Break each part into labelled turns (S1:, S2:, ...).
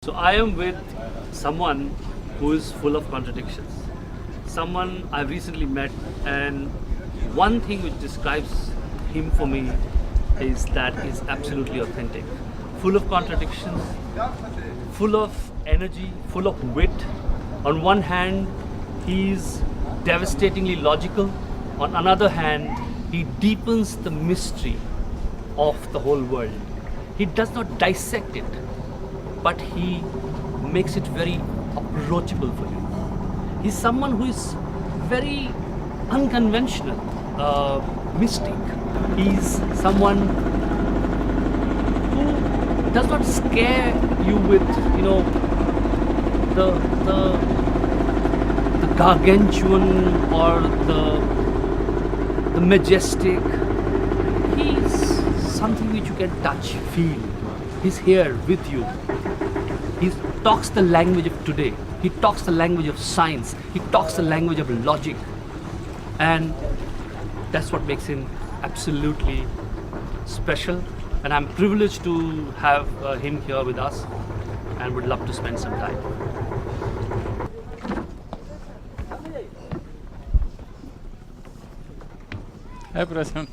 S1: So I am with someone who is full of contradictions. Someone I recently met, and one thing which describes him for me is that he's absolutely authentic. Full of contradictions, full of energy, full of wit. On one hand, he's devastatingly logical. On another hand, he deepens the mystery of the whole world. He does not dissect it, but he makes it very approachable for you. He's someone who is very unconventional, mystic. He's someone who does not scare you with, the gargantuan or the majestic. He's something which you can touch, feel. He's here with you. He talks the language of today. He talks the language of science. He talks the language of logic. And that's what makes him absolutely special. And I'm privileged to have him here with us and would love to spend some time.
S2: Hi, Prasoon.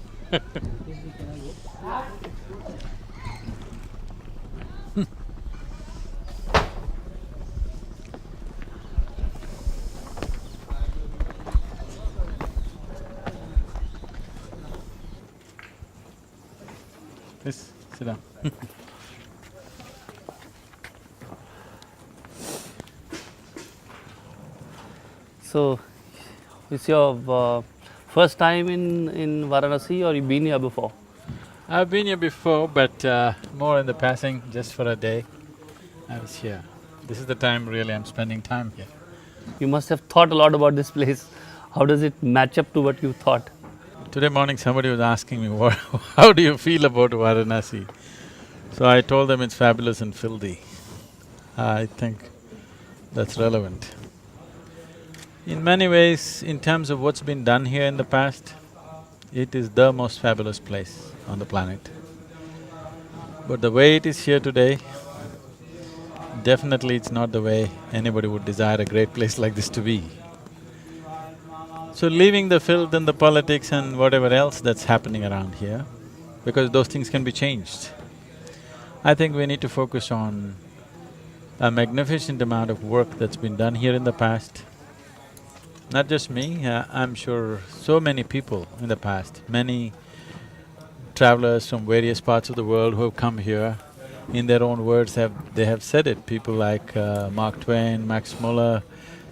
S2: Please sit down.
S1: So, it's your first time in Varanasi, or you've been here before?
S2: I've been here before, but more in the passing, just for a day. I was here. This is the time really I'm spending time here.
S1: You must have thought a lot about this place. How does it match up to what you thought?
S2: Today morning somebody was asking me, how do you feel about Varanasi? So I told them it's fabulous and filthy. I think that's relevant. In many ways, in terms of what's been done here in the past, it is the most fabulous place on the planet. But the way it is here today, definitely it's not the way anybody would desire a great place like this to be. So leaving the filth and the politics and whatever else that's happening around here, because those things can be changed, I think we need to focus on a magnificent amount of work that's been done here in the past. Not just me, I'm sure so many people in the past, many travelers from various parts of the world who have come here, in their own words they have said it. People like Mark Twain, Max Muller,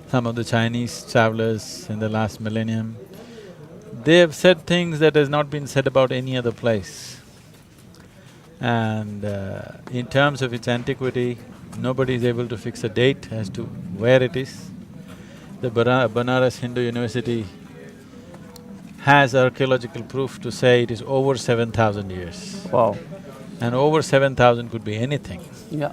S2: some of the Chinese travelers in the last millennium, they have said things that has not been said about any other place. And in terms of its antiquity, nobody is able to fix a date as to where it is. The Banaras Hindu University has archaeological proof to say it is over 7,000 years.
S1: Wow.
S2: And over 7,000 could be anything.
S1: Yeah.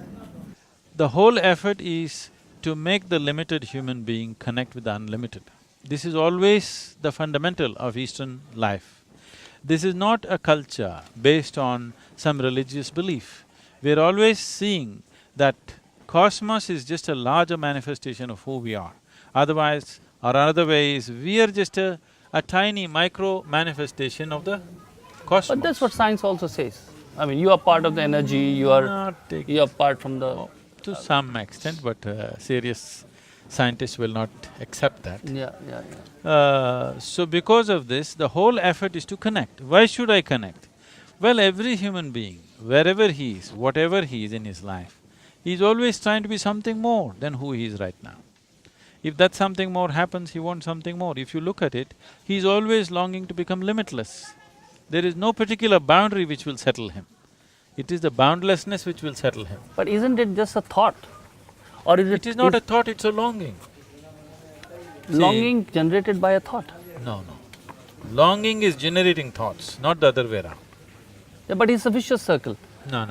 S2: The whole effort is to make the limited human being connect with the unlimited. This is always the fundamental of Eastern life. This is not a culture based on some religious belief. We're always seeing that cosmos is just a larger manifestation of who we are. Otherwise, or another way is, we are just a tiny micro manifestation of the cosmos.
S1: But that's what science also says. I mean, you are part of the energy, you are part from the…
S2: To some extent, but serious scientists will not accept that. So because of this, the whole effort is to connect. Why should I connect? Well, every human being, wherever he is, whatever he is in his life, he's always trying to be something more than who he is right now. If that something more happens, he wants something more. If you look at it, he's always longing to become limitless. There is no particular boundary which will settle him. It is the boundlessness which will settle him.
S1: But isn't it just a thought? Or is
S2: It is not a thought, it's a longing.
S1: Longing generated by a thought?
S2: No. Longing is generating thoughts, not the other way around.
S1: Yeah, but it's a vicious circle.
S2: No.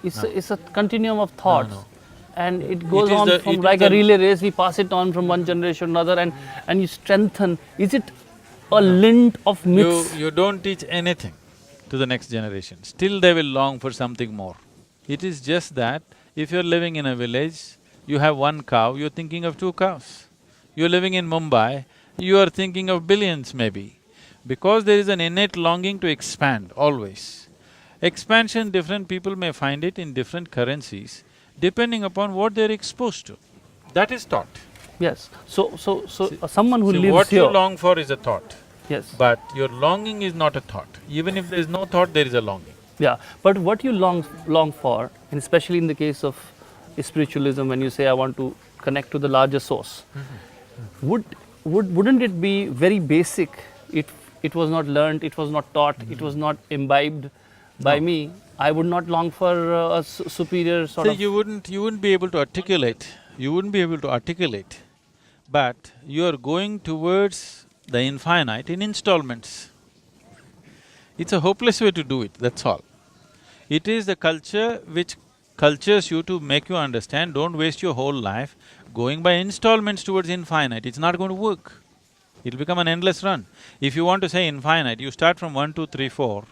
S1: It's a continuum of thoughts.
S2: No.
S1: And it goes on from like a relay race, we pass it on from one generation to another, and you strengthen. Is it a lint of myths?
S2: You don't teach anything to the next generation, still they will long for something more. It is just that If you're living in a village, you have one cow, you're thinking of two cows. You're living in Mumbai, you are thinking of billions maybe. Because there is an innate longing to expand, always. Expansion, different people may find it in different currencies, depending upon what they're exposed to. That is thought.
S1: Yes. Someone who lives
S2: what
S1: here…
S2: you long for is a thought,
S1: Yes.
S2: but your longing is not a thought. Even if there is no thought, there is a longing.
S1: Yeah, but what you long for, and especially in the case of spiritualism, when you say I want to connect to the larger source, wouldn't it be very basic? It was not learned, it was not taught, it was not imbibed by me. I would not long for a superior sort of…
S2: You wouldn't be able to articulate. You wouldn't be able to articulate, but you are going towards the infinite in installments. It's a hopeless way to do it, that's all. It is the culture which cultures you to make you understand, don't waste your whole life going by installments towards infinite, it's not going to work. It'll become an endless run. If you want to say infinite, you start from 1, 2, 3, 4,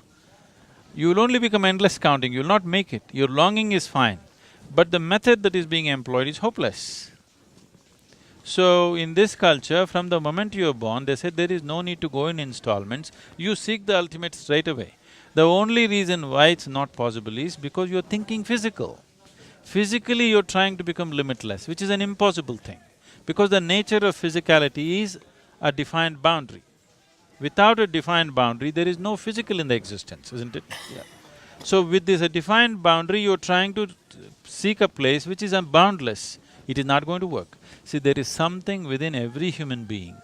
S2: you will only become endless counting, you'll not make it. Your longing is fine, but the method that is being employed is hopeless. So, in this culture, from the moment you are born, they said there is no need to go in installments, you seek the ultimate straight away. The only reason why it's not possible is because you're thinking physical. Physically, you're trying to become limitless, which is an impossible thing, because the nature of physicality is a defined boundary. Without a defined boundary, there is no physical in the existence, isn't it?
S1: Yeah.
S2: So, with this a defined boundary, you're trying to seek a place which is boundless. It is not going to work. See, there is something within every human being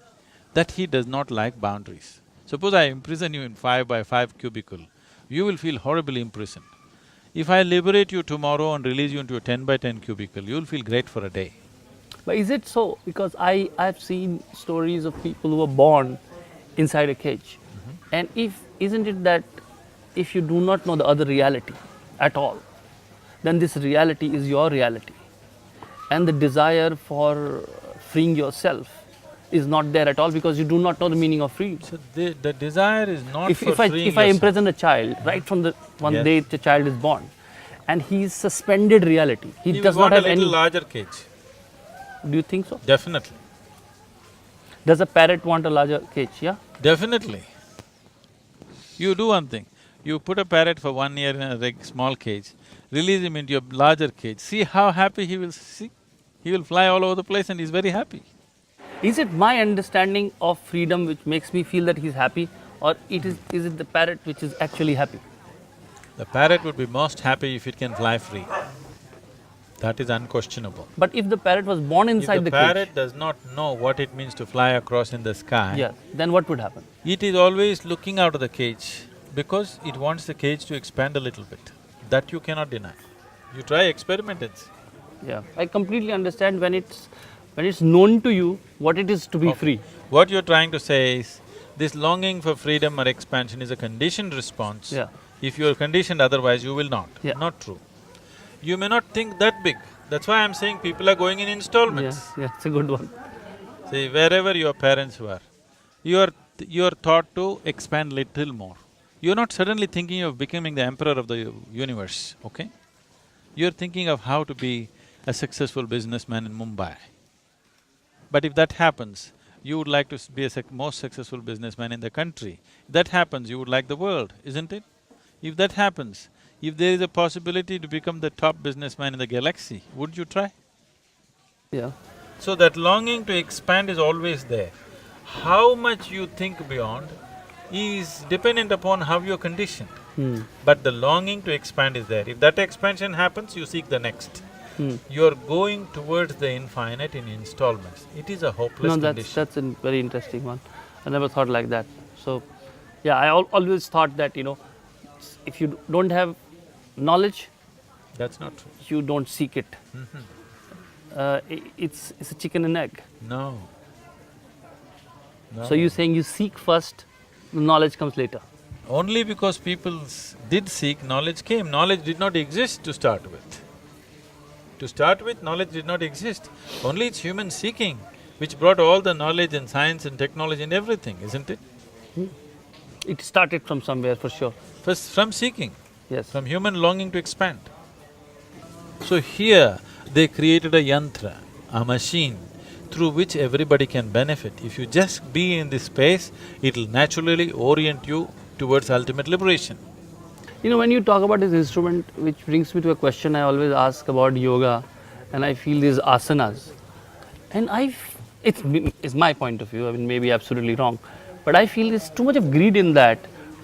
S2: that he does not like boundaries. Suppose I imprison you in 5x5 cubicle, you will feel horribly imprisoned. If I liberate you tomorrow and release you into a 10x10 cubicle, you'll feel great for a day.
S1: But is it so? Because I've seen stories of people who were born inside a cage. And isn't it that if you do not know the other reality at all, then this reality is your reality. And the desire for freeing yourself is not there at all because you do not know the meaning of freedom.
S2: So, the desire is not
S1: If I
S2: yourself.
S1: imprison a child right from the one
S2: Yes.
S1: day the child is born, and he's suspended reality, he does not have
S2: a
S1: any…
S2: little larger cage,
S1: Do you think so?
S2: definitely.
S1: Does a parrot want a larger cage, yeah?
S2: Definitely. You do one thing, you put a parrot for 1 year in a small cage, release him into a larger cage, see how happy he will see. He will fly all over the place and he's very happy.
S1: Is it my understanding of freedom which makes me feel that he's happy, or is it the parrot which is actually happy?
S2: The parrot would be most happy if it can fly free. That is unquestionable.
S1: But if the parrot was born inside
S2: If the
S1: the cage…
S2: parrot does not know what it means to fly across in the sky,
S1: Yeah, then what would happen?
S2: it is always looking out of the cage because it wants the cage to expand a little bit. That you cannot deny. You try, experiment and see.
S1: Yeah, I completely understand when it's known to you what it is to be free.
S2: What you're trying to say is, this longing for freedom or expansion is a conditioned response.
S1: Yeah.
S2: If you are conditioned otherwise, you will not.
S1: Yeah.
S2: Not true. You may not think that big. That's why I'm saying people are going in installments.
S1: Yeah, it's a good one.
S2: See, wherever your parents were, you're taught to expand little more. You're not suddenly thinking of becoming the emperor of the universe, okay? You're thinking of how to be a successful businessman in Mumbai. But if that happens, you would like to be a most successful businessman in the country. If that happens, you would like the world, isn't it? If that happens, if there is a possibility to become the top businessman in the galaxy, would you try?
S1: Yeah.
S2: So that longing to expand is always there. How much you think beyond is dependent upon how you're conditioned. But the longing to expand is there. If that expansion happens, you seek the next. You're going towards the infinite in installments. It is a hopeless condition.
S1: That's a very interesting one. I never thought like that. So, yeah, I always thought that, if you don't have knowledge,
S2: That's not true.
S1: you don't seek it. It's a chicken and egg.
S2: No. No.
S1: So you're saying you seek first, the knowledge comes later.
S2: Only because people did seek, knowledge came. Knowledge did not exist to start with. To start with, knowledge did not exist. Only it's human seeking which brought all the knowledge and science and technology and everything, isn't it?
S1: It started from somewhere for sure.
S2: First, from seeking,
S1: Yes.
S2: from human longing to expand. So here, they created a yantra, a machine, through which everybody can benefit. If you just be in this space, it'll naturally orient you towards ultimate liberation.
S1: You know, when you talk about this instrument, which brings me to a question I always ask about yoga, and I feel these asanas. And it's my point of view, I mean, maybe absolutely wrong, but I feel there's too much of greed in that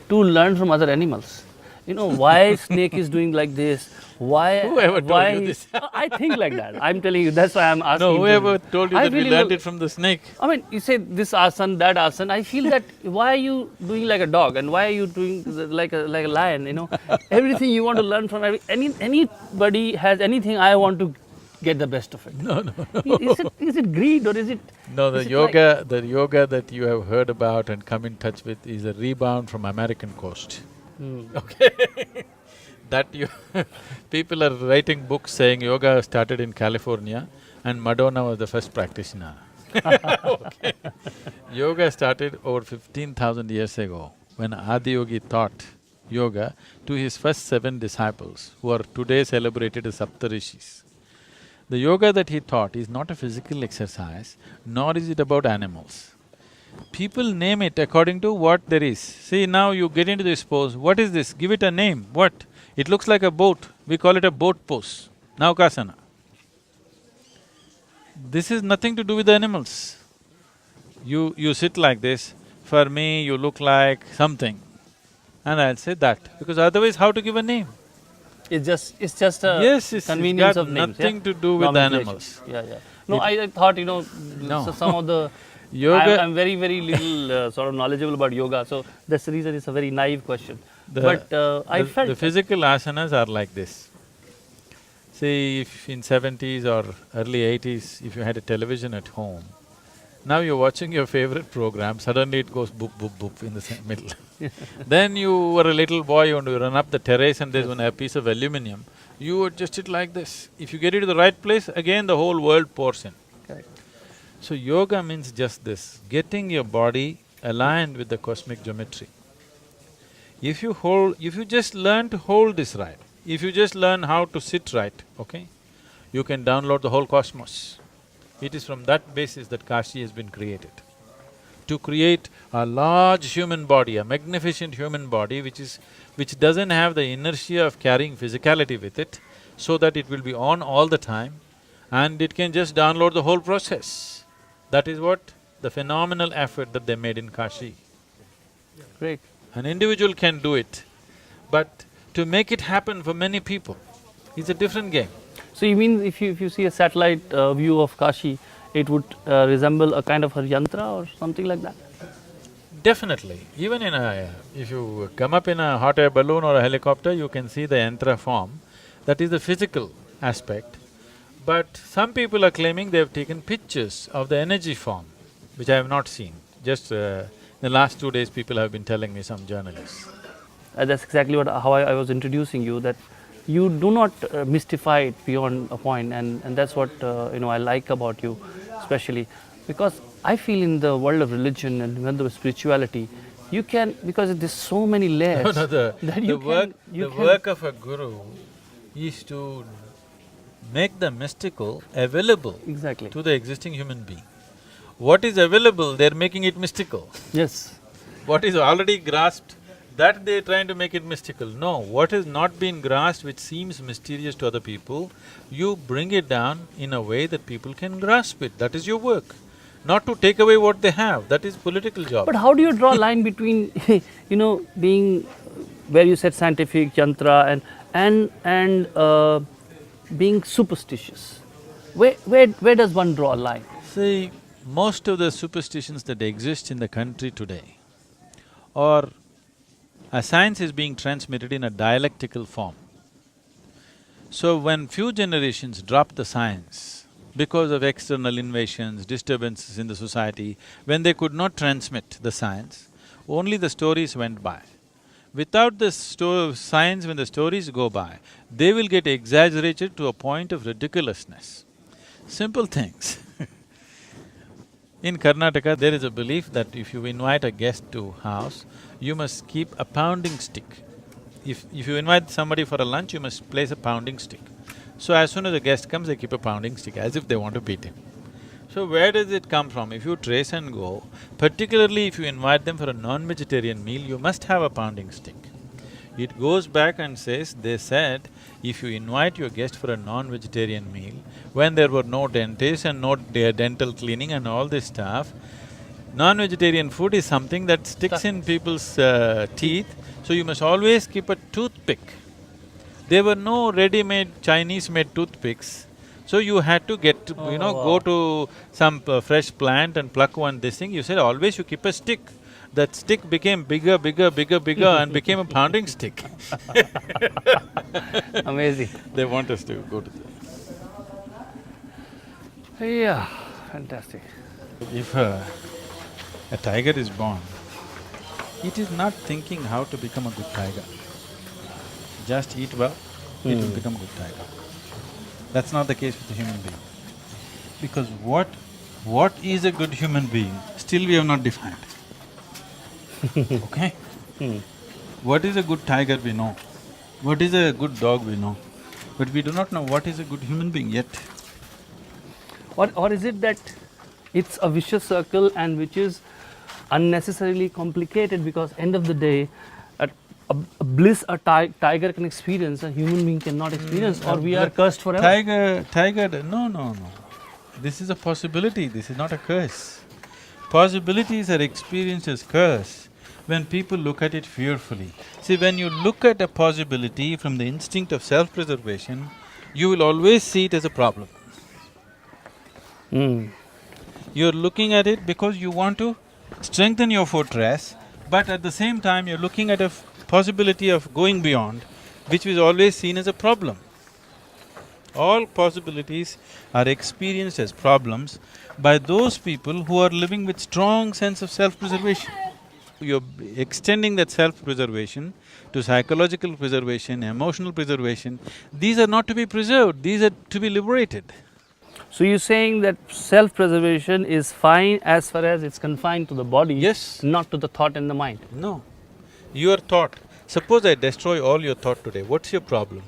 S1: to learn from other animals. You know, why snake is doing like this, why…
S2: Whoever told you this?
S1: I think like that. I'm telling you, that's why I'm asking.
S2: No, whoever told you
S1: I
S2: that we
S1: feel
S2: learned it from the snake?
S1: I mean, you say this asan, that asan. I feel that why are you doing like a dog, and why are you doing like a lion? You know, everything you want to learn from anybody has anything. I want to get the best of it.
S2: No.
S1: Is it greed, or is it…
S2: No,
S1: is it like…
S2: the yoga that you have heard about and come in touch with is a rebound from American coast. Okay. That you… people are writing books saying yoga started in California and Madonna was the first practitioner. Okay. Yoga started over 15,000 years ago when Adiyogi taught yoga to his first 7 disciples, who are today celebrated as Saptarishis. The yoga that he taught is not a physical exercise, nor is it about animals. People name it according to what there is. See, now you get into this pose, what is this? Give it a name, what? It looks like a boat, we call it a boat pose, Naukasana. This is nothing to do with the animals. You sit like this, for me you look like something, and I'll say that, because otherwise how to give a name?
S1: It's just a
S2: Yes, it's
S1: convenience
S2: got
S1: of names,
S2: nothing
S1: yeah?
S2: to do with animals.
S1: Yeah. No, I thought, you know,
S2: No.
S1: so some of the…
S2: Yoga…
S1: I'm very little sort of knowledgeable about yoga, so that's the reason it's a very naive question. But I felt…
S2: The physical asanas are like this. See, if in 70s or early 80s, if you had a television at home, now you're watching your favorite program, suddenly it goes boop, boop, boop in the middle. Then you were a little boy, you want to run up the terrace and there's a piece of aluminum, you adjust it like this. If you get it to the right place, again the whole world pours in.
S1: Correct.
S2: So yoga means just this, getting your body aligned with the cosmic geometry. If you just learn to hold this right, if you just learn how to sit right, okay, you can download the whole cosmos. It is from that basis that Kashi has been created. To create a large human body, a magnificent human body which doesn't have the inertia of carrying physicality with it, so that it will be on all the time and it can just download the whole process. That is what the phenomenal effort that they made in Kashi.
S1: Great.
S2: An individual can do it, but to make it happen for many people is a different game.
S1: So you mean if you see a satellite view of Kashi, it would resemble a kind of a yantra or something like that?
S2: Definitely. Even if you come up in a hot air balloon or a helicopter, you can see the yantra form. That is the physical aspect. But some people are claiming they have taken pictures of the energy form, which I have not seen. Just in the last 2 days, people have been telling me, some journalists.
S1: That's exactly how I was introducing you, that you do not mystify it beyond a point, and that's what I like about you, especially because I feel in the world of religion and even the spirituality, you can, because there's so many layers.
S2: No, the work of a guru is to make the mystical available
S1: Exactly.
S2: to the existing human being. What is available, they're making it mystical.
S1: Yes.
S2: What is already grasped, that they're trying to make it mystical. No, what has not been grasped, which seems mysterious to other people, you bring it down in a way that people can grasp it. That is your work. Not to take away what they have, that is political job.
S1: But how do you draw a line between being, where you said scientific, yantra, and being superstitious? Where does one draw a line?
S2: See, most of the superstitions that exist in the country today, or a science is being transmitted in a dialectical form. So when few generations dropped the science because of external invasions, disturbances in the society, when they could not transmit the science, only the stories went by. Without the science, when the stories go by, they will get exaggerated to a point of ridiculousness. Simple things. In Karnataka, there is a belief that if you invite a guest to house, you must keep a pounding stick. If you invite somebody for a lunch, you must place a pounding stick. So as soon as a guest comes, they keep a pounding stick as if they want to beat him. So where does it come from? If you trace and go, particularly if you invite them for a non-vegetarian meal, you must have a pounding stick. It goes back and says, they said, if you invite your guest for a non-vegetarian meal, when there were no dentists and no dental cleaning and all this stuff, non-vegetarian food is something that sticks in people's teeth, so you must always keep a toothpick. There were no ready-made Chinese-made toothpicks, so you had to get to, go to some fresh plant and pluck one this thing. You said always you keep a stick. That stick became bigger and became a pounding stick.
S1: Amazing.
S2: They want us to go to the…
S1: Yeah, fantastic.
S2: If a tiger is born, it is not thinking how to become a good tiger. Just eat well, it will become a good tiger. That's not the case with a human being. Because what is a good human being, still we have not defined. Okay? What is a good tiger we know, what is a good dog we know, but we do not know what is a good human being yet.
S1: Or is it that it's a vicious circle and which is unnecessarily complicated, because end of the day, a bliss a tiger can experience, a human being cannot experience, or we are cursed forever?
S2: Tiger, no. This is a possibility, this is not a curse. Possibilities are experienced as curse when people look at it fearfully. See, when you look at a possibility from the instinct of self-preservation, you will always see it as a problem. You're looking at it because you want to strengthen your fortress, but at the same time you're looking at a possibility of going beyond, which was always seen as a problem. All possibilities are experienced as problems by those people who are living with strong sense of self-preservation. You're extending that self-preservation to psychological preservation, emotional preservation. These are not to be preserved, these are to be liberated.
S1: So you're saying that self-preservation is fine as far as it's confined to the body,
S2: Yes.
S1: not to the thought and the mind.
S2: No. Your thought, suppose I destroy all your thought today, what's your problem?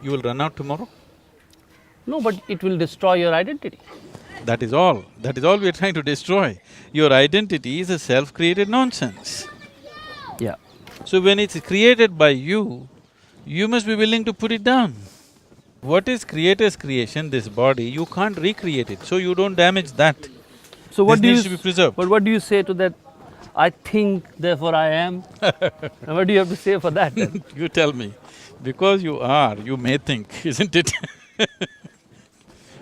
S2: You will run out tomorrow?
S1: No, but it will destroy your identity.
S2: That is all we are trying to destroy. Your identity is a self-created nonsense.
S1: Yeah.
S2: So when it's created by you, you must be willing to put it down. What is creator's creation, this body, you can't recreate it, so you don't damage that.
S1: So what
S2: This
S1: do you…
S2: needs to be preserved.
S1: But what do you say to that, I think, therefore I am? And what do you have to say for that then?
S2: You tell me. Because you are, you may think, isn't it?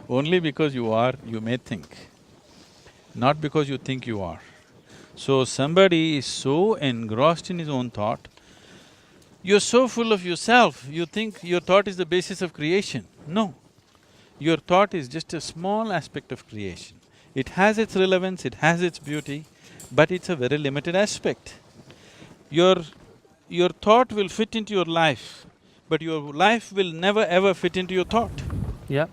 S2: Only because you are, you may think, not because you think you are. So somebody is so engrossed in his own thought, you're so full of yourself, you think your thought is the basis of creation. No, your thought is just a small aspect of creation. It has its relevance, it has its beauty, but it's a very limited aspect. Your thought will fit into your life, but your life will never ever fit into your thought.
S1: Yeah.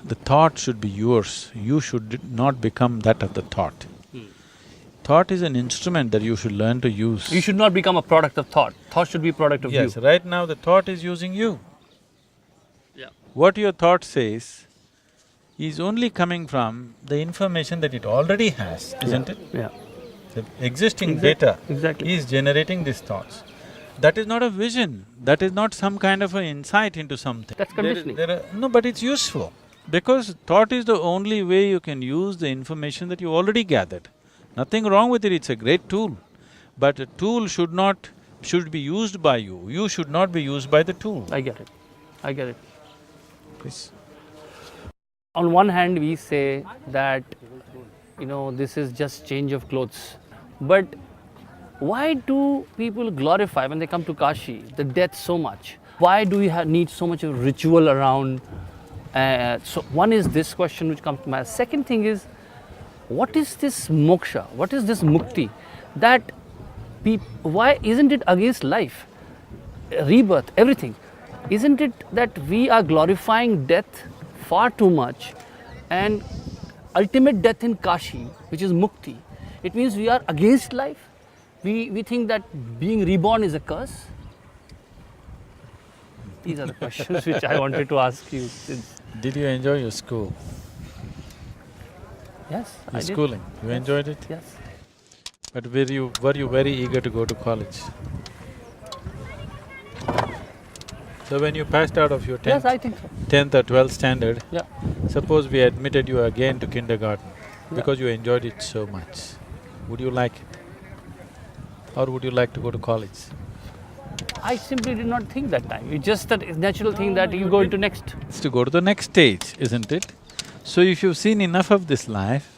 S2: The thought should be yours, you should not become that of the thought. Thought is an instrument that you should learn to use.
S1: You should not become a product of thought. Thought should be a product of you.
S2: Yes, right now the thought is using you.
S1: Yeah.
S2: What your thought says is only coming from the information that it already has, isn't it?
S1: Yeah.
S2: The existing data
S1: Exactly.
S2: is generating these thoughts. That is not a vision, that is not some kind of an insight into something.
S1: That's conditioning.
S2: No, but it's useful. Because thought is the only way you can use the information that you already gathered. Nothing wrong with it, it's a great tool. But a tool should be used by you, you should not be used by the tool.
S1: I get it.
S2: Please.
S1: On one hand, we say that, this is just change of clothes. But why do people glorify, when they come to Kashi, the death so much? Why do we need so much of ritual around? So one is this question which comes to mind. Second thing is, what is this moksha? What is this mukti? That why isn't it against life, rebirth, everything? Isn't it that we are glorifying death far too much, and ultimate death in Kashi, which is mukti, it means we are against life? We think that being reborn is a curse? These are the questions which I wanted to ask you since…
S2: Did you enjoy your school,
S1: Yes, I
S2: your
S1: did.
S2: schooling? You
S1: Yes.
S2: enjoyed it?
S1: Yes.
S2: But were you very eager to go to college? So when you passed out of your
S1: Yes, I think so.
S2: 10th or 12th standard,
S1: Yeah.
S2: suppose we admitted you again to kindergarten
S1: Yeah.
S2: because you enjoyed it so much, would you like it? Or would you like to go to college?
S1: I simply did not think that time. It's just that natural thing that you go into next.
S2: It's to go to the next stage, isn't it? So if you've seen enough of this life,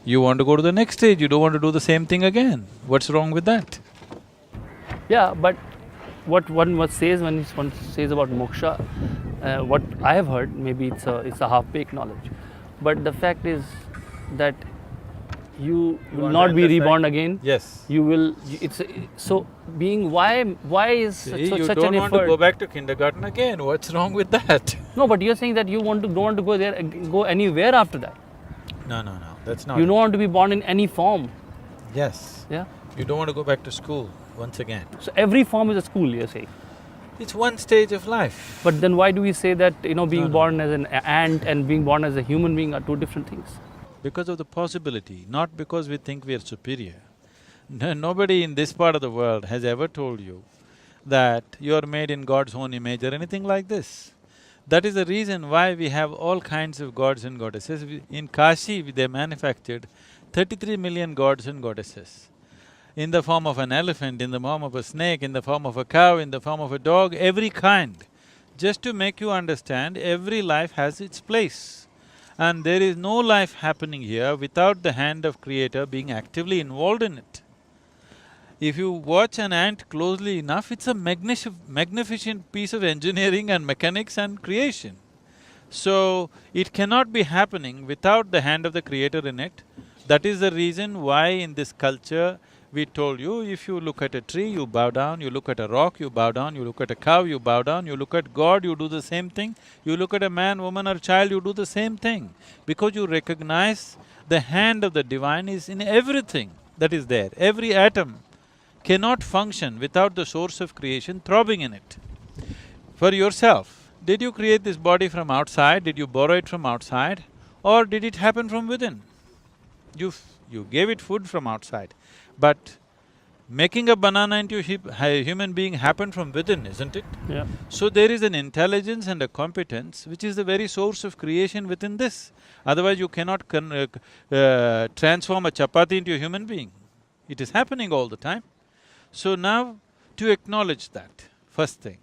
S2: you want to go to the next stage, you don't want to do the same thing again. What's wrong with that?
S1: Yeah, but what one says when one says about moksha, what I have heard, maybe it's a half-baked knowledge, but the fact is that you will not be reborn again.
S2: Yes.
S1: You will. It's so being. Why is
S2: See,
S1: such
S2: you
S1: an
S2: don't want
S1: effort?
S2: to go back to kindergarten again, what's wrong with that?
S1: No, but you're saying that you don't want to go there, go anywhere after that.
S2: No, that's not
S1: You
S2: it.
S1: don't want to be born in any form.
S2: Yes.
S1: Yeah.
S2: You don't want to go back to school once again.
S1: So every form is a school, you're saying.
S2: It's one stage of life.
S1: But then why do we say that being
S2: No.
S1: born as an ant and being born as a human being are two different things?
S2: Because of the possibility, not because we think we are superior. Nobody in this part of the world has ever told you that you are made in God's own image or anything like this. That is the reason why we have all kinds of gods and goddesses. In Kashi, they manufactured 33 million gods and goddesses. In the form of an elephant, in the form of a snake, in the form of a cow, in the form of a dog, every kind. Just to make you understand, every life has its place. And there is no life happening here without the hand of Creator being actively involved in it. If you watch an ant closely enough, it's a magnificent piece of engineering and mechanics and creation. So, it cannot be happening without the hand of the Creator in it. That is the reason why in this culture, we told you, if you look at a tree, you bow down, you look at a rock, you bow down, you look at a cow, you bow down, you look at God, you do the same thing, you look at a man, woman or child, you do the same thing. Because you recognize the hand of the divine is in everything that is there. Every atom cannot function without the source of creation throbbing in it. For yourself, did you create this body from outside, did you borrow it from outside, or did it happen from within? You gave it food from outside. But making a banana into a human being happened from within, isn't it?
S1: Yeah.
S2: So there is an intelligence and a competence which is the very source of creation within this. Otherwise you cannot transform a chapati into a human being. It is happening all the time. So now, to acknowledge that, first thing.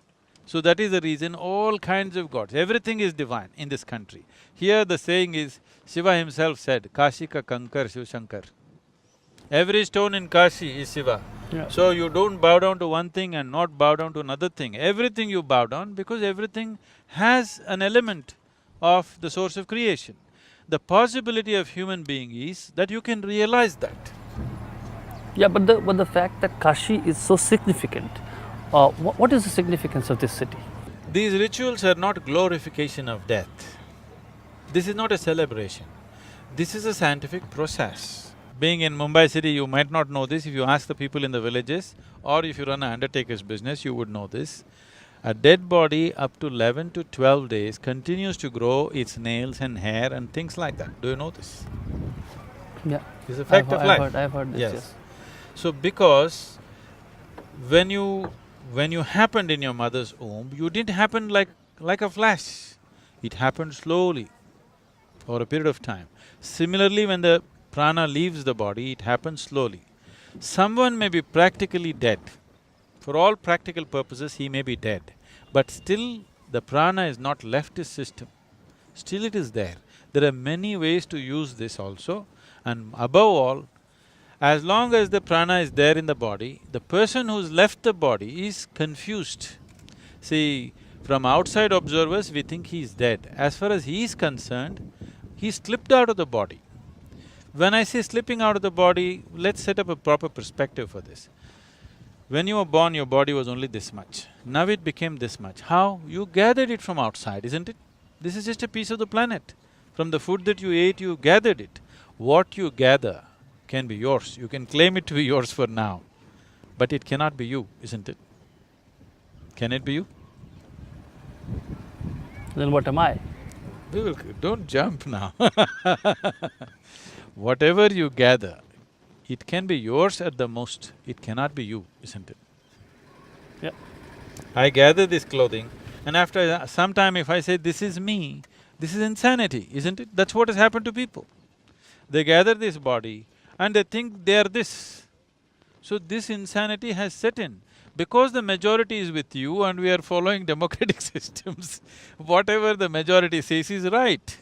S2: So that is the reason all kinds of gods, everything is divine in this country. Here the saying is, Shiva himself said, Kashi ka Kankar Shiv Shankar. Every stone in Kashi is Shiva.
S1: Yeah.
S2: So you don't bow down to one thing and not bow down to another thing. Everything you bow down because everything has an element of the source of creation. The possibility of human being is that you can realize that.
S1: Yeah, but the fact that Kashi is so significant, what is the significance of this city?
S2: These rituals are not glorification of death. This is not a celebration. This is a scientific process. Being in Mumbai city, you might not know this. If you ask the people in the villages or if you run an undertaker's business, you would know this. A dead body up to 11 to 12 days continues to grow its nails and hair and things like that. Do you know this?
S1: Yeah.
S2: It's a fact of life.
S1: I've heard this,
S2: Yes. So because when you happened in your mother's womb, you didn't happen like a flash. It happened slowly over a period of time. Similarly, when the prana leaves the body, it happens slowly. Someone may be practically dead. For all practical purposes, he may be dead. But still, the prana is not left his system. Still it is there. There are many ways to use this also. And above all, as long as the prana is there in the body, the person who's left the body is confused. See, from outside observers, we think he is dead. As far as he is concerned, he slipped out of the body. When I say slipping out of the body, let's set up a proper perspective for this. When you were born, your body was only this much. Now it became this much. How? You gathered it from outside, isn't it? This is just a piece of the planet. From the food that you ate, you gathered it. What you gather can be yours. You can claim it to be yours for now, but it cannot be you, isn't it? Can it be you?
S1: Then what am I?
S2: Don't jump now. Whatever you gather, it can be yours at the most, it cannot be you, isn't it?
S1: Yeah.
S2: I gather this clothing and after some time if I say, this is me, this is insanity, isn't it? That's what has happened to people. They gather this body and they think they are this. So this insanity has set in. Because the majority is with you and we are following democratic systems, whatever the majority says is right.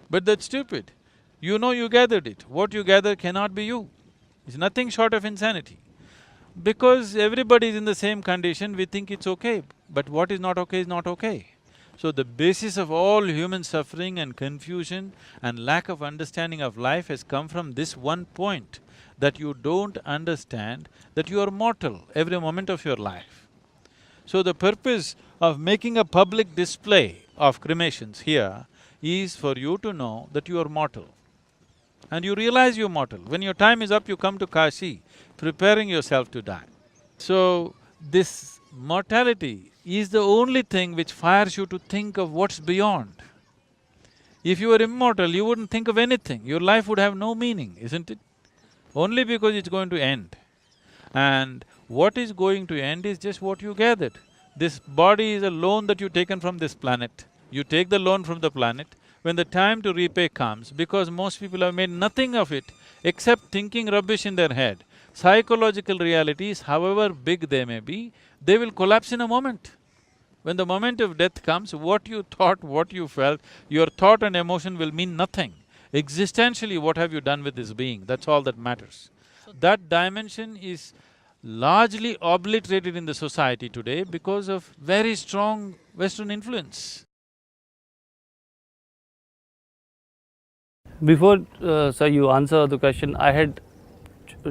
S2: But that's stupid. You know you gathered it. What you gather cannot be you. It's nothing short of insanity. Because everybody is in the same condition, we think it's okay. But what is not okay is not okay. So the basis of all human suffering and confusion and lack of understanding of life has come from this one point, that you don't understand that you are mortal every moment of your life. So the purpose of making a public display of cremations here is for you to know that you are mortal. And you realize you're mortal. When your time is up, you come to Kashi, preparing yourself to die. So, this mortality is the only thing which fires you to think of what's beyond. If you were immortal, you wouldn't think of anything, your life would have no meaning, isn't it? Only because it's going to end. And what is going to end is just what you gathered. This body is a loan that you've taken from this planet. You take the loan from the planet, when the time to repay comes, because most people have made nothing of it except thinking rubbish in their head, psychological realities, however big they may be, they will collapse in a moment. When the moment of death comes, what you thought, what you felt, your thought and emotion will mean nothing. Existentially, what have you done with this being? That's all that matters. That dimension is largely obliterated in the society today because of very strong Western influence.
S1: Before, sir, you answer the question, I had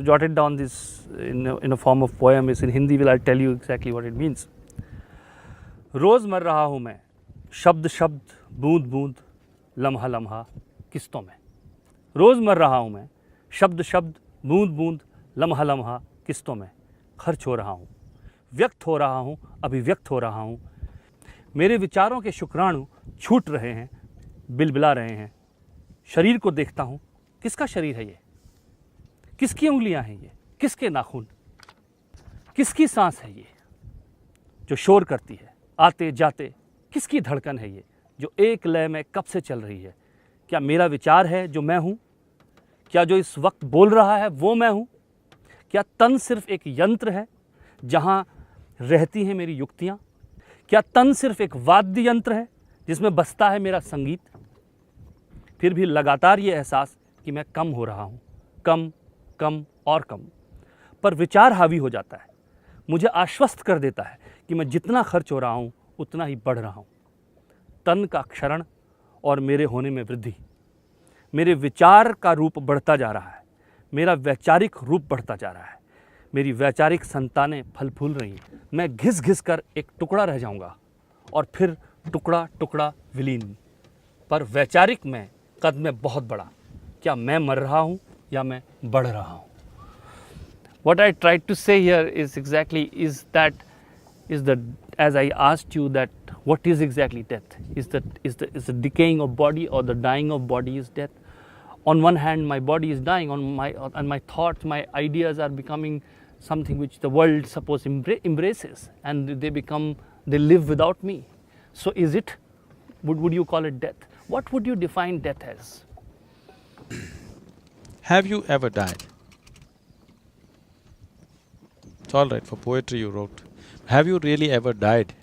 S1: jotted down this in a form of poem. It's in Hindi. Will I tell you exactly what it means? रोज मर रहा हूँ मैं, शब्द शब्द, बूंद बूंद, लम्हा लम्हा, किस्तों में। रोज मर रहा हूँ मैं, शब्द शब्द, बूंद बूंद, लम्हा लम्हा, किस्तों में। खर्च हो रहा हूँ, व्यक्त हो रहा हूँ, अभिव्यक्त हो रहा हूँ। मेरे विचारों के शुक्राणु छूट रहे हैं, बिलबिला रहे हैं। शरीर को देखता हूँ, किसका शरीर है ये? किसकी उंगलियां हैं ये? किसके नाखून? किसकी सांस है ये जो शोर करती है आते जाते? किसकी धड़कन है ये जो एक लय में कब से चल रही है? क्या मेरा विचार है जो मैं हूँ? क्या जो इस वक्त बोल रहा है वो मैं हूँ? क्या तन सिर्फ एक यंत्र है जहाँ रहती हैं मेरी युक्तियाँ? क्या तन सिर्फ एक वाद्य यंत्र है जिसमें बजता है मेरा संगीत? फिर भी लगातार ये एहसास कि मैं कम हो रहा हूँ, कम कम और कम। पर विचार हावी हो जाता है, मुझे आश्वस्त कर देता है कि मैं जितना खर्च हो रहा हूँ उतना ही बढ़ रहा हूँ। तन का क्षरण और मेरे होने में वृद्धि। मेरे विचार का रूप बढ़ता जा रहा है, मेरा वैचारिक रूप बढ़ता जा रहा है। मेरी वैचारिक संतानें फल फूल रही हैं। मैं घिस घिस कर एक टुकड़ा रह जाऊँगा और फिर टुकड़ा टुकड़ा विलीन। पर वैचारिक में कद में बहुत बड़ा। क्या मैं मर रहा हूँ या मैं बढ़ रहा हूँ? What I tried to say here is exactly as I asked you that what is exactly death? Is the decaying of body or the dying of body is death? On one hand, my body is dying, and my thoughts, my ideas are becoming something which the world suppose embraces, and they live without me. So is it, would you call it death? What would you define death as?
S2: Have you ever died? It's all right, for poetry you wrote. Have you really ever died?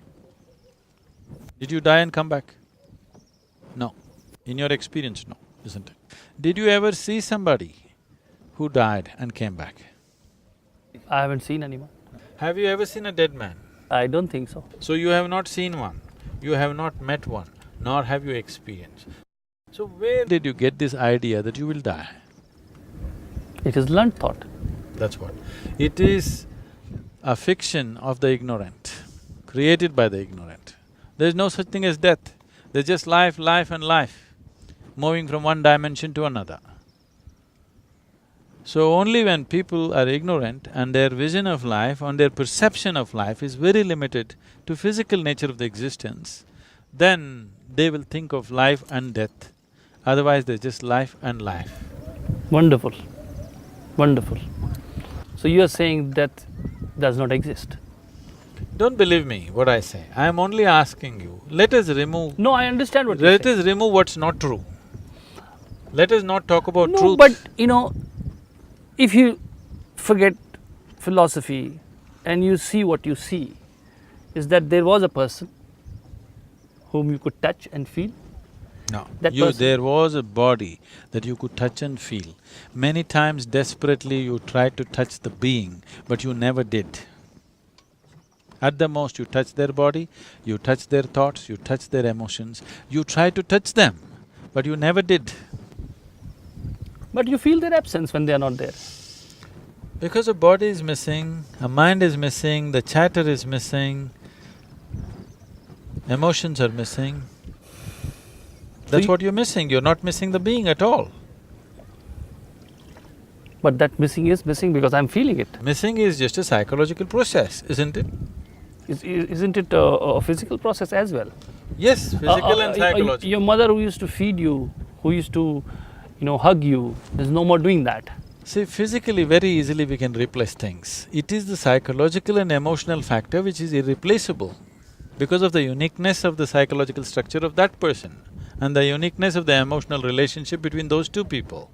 S2: Did you die and come back? No. In your experience, no, isn't it? Did you ever see somebody who died and came back?
S1: I haven't seen anyone.
S2: Have you ever seen a dead man?
S1: I don't think so.
S2: So you have not seen one, you have not met one, nor have you experienced. So where did you get this idea that you will die?
S1: It is learned thought.
S2: That's what. It is a fiction of the ignorant, created by the ignorant. There is no such thing as death. There's just life, life and life, moving from one dimension to another. So only when people are ignorant and their vision of life and their perception of life is very limited to physical nature of the existence, then they will think of life and death. Otherwise, there's just life and life.
S1: Wonderful, wonderful. So you are saying death does not exist?
S2: Don't believe me what I say, I am only asking you, let us remove…
S1: No, I understand what you're
S2: Let
S1: saying.
S2: us remove what's not true. Let us not talk about
S1: No,
S2: truth.
S1: but if you forget philosophy and you see what you see, is that there was a person whom you could touch and feel?
S2: No,
S1: That person.
S2: there was a body that you could touch and feel. Many times desperately you tried to touch the being, but you never did. At the most you touch their body, you touch their thoughts, you touch their emotions, you try to touch them, but you never did.
S1: But you feel their absence when they are not there.
S2: Because a body is missing, a mind is missing, the chatter is missing, emotions are missing. That's what you're missing, you're not missing the being at all.
S1: But that missing is missing because I'm feeling it.
S2: Missing is just a psychological process, isn't it?
S1: Isn't it a physical process as well?
S2: Yes, physical and psychological.
S1: Your mother who used to feed you, who used to, hug you, is no more doing that.
S2: See, physically very easily we can replace things. It is the psychological and emotional factor which is irreplaceable because of the uniqueness of the psychological structure of that person and the uniqueness of the emotional relationship between those two people.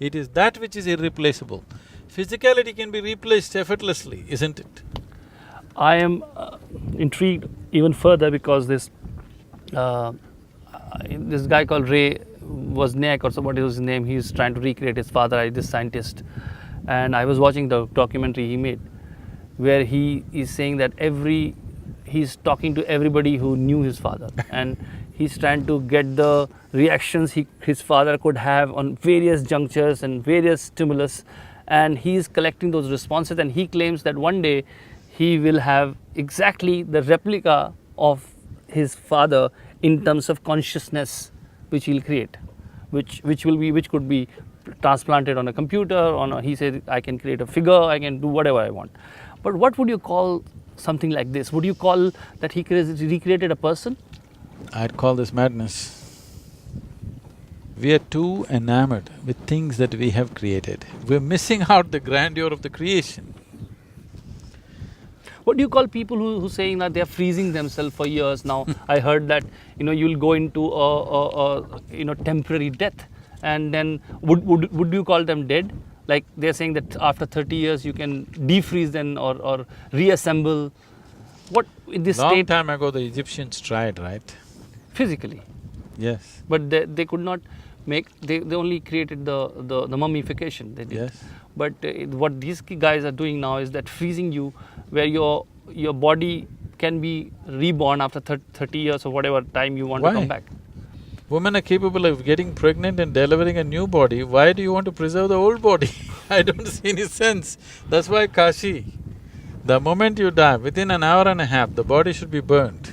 S2: It is that which is irreplaceable. Physicality can be replaced effortlessly, isn't it?
S1: I am intrigued even further because this guy called Ray Wozniak or what is his name, he's trying to recreate his father, this scientist. And I was watching the documentary he made where he is saying that he's talking to everybody who knew his father and he's trying to get the reactions his father could have on various junctures and various stimulus, and he's collecting those responses, and he claims that one day he will have exactly the replica of his father in terms of consciousness which he'll create, which could be transplanted on a computer, he said, I can create a figure, I can do whatever I want. But what would you call something like this? Would you call that he recreated a person?
S2: I'd call this madness. We are too enamored with things that we have created. We're missing out the grandeur of the creation.
S1: What do you call people who saying that they're freezing themselves for years now? I heard that, you'll go into a temporary death, and then would you call them dead? Like they're saying that after 30 years you can defreeze them or reassemble. What in this state?
S2: Long time ago the Egyptians tried, right?
S1: Physically.
S2: Yes.
S1: But they could not make, they only created the mummification, they did.
S2: Yes.
S1: But what these guys are doing now is that freezing you, where your body can be reborn after 30 years or whatever time you want to come back.
S2: Women are capable of getting pregnant and delivering a new body, why do you want to preserve the old body? I don't see any sense. That's why Kashi, the moment you die, within an hour and a half, the body should be burnt.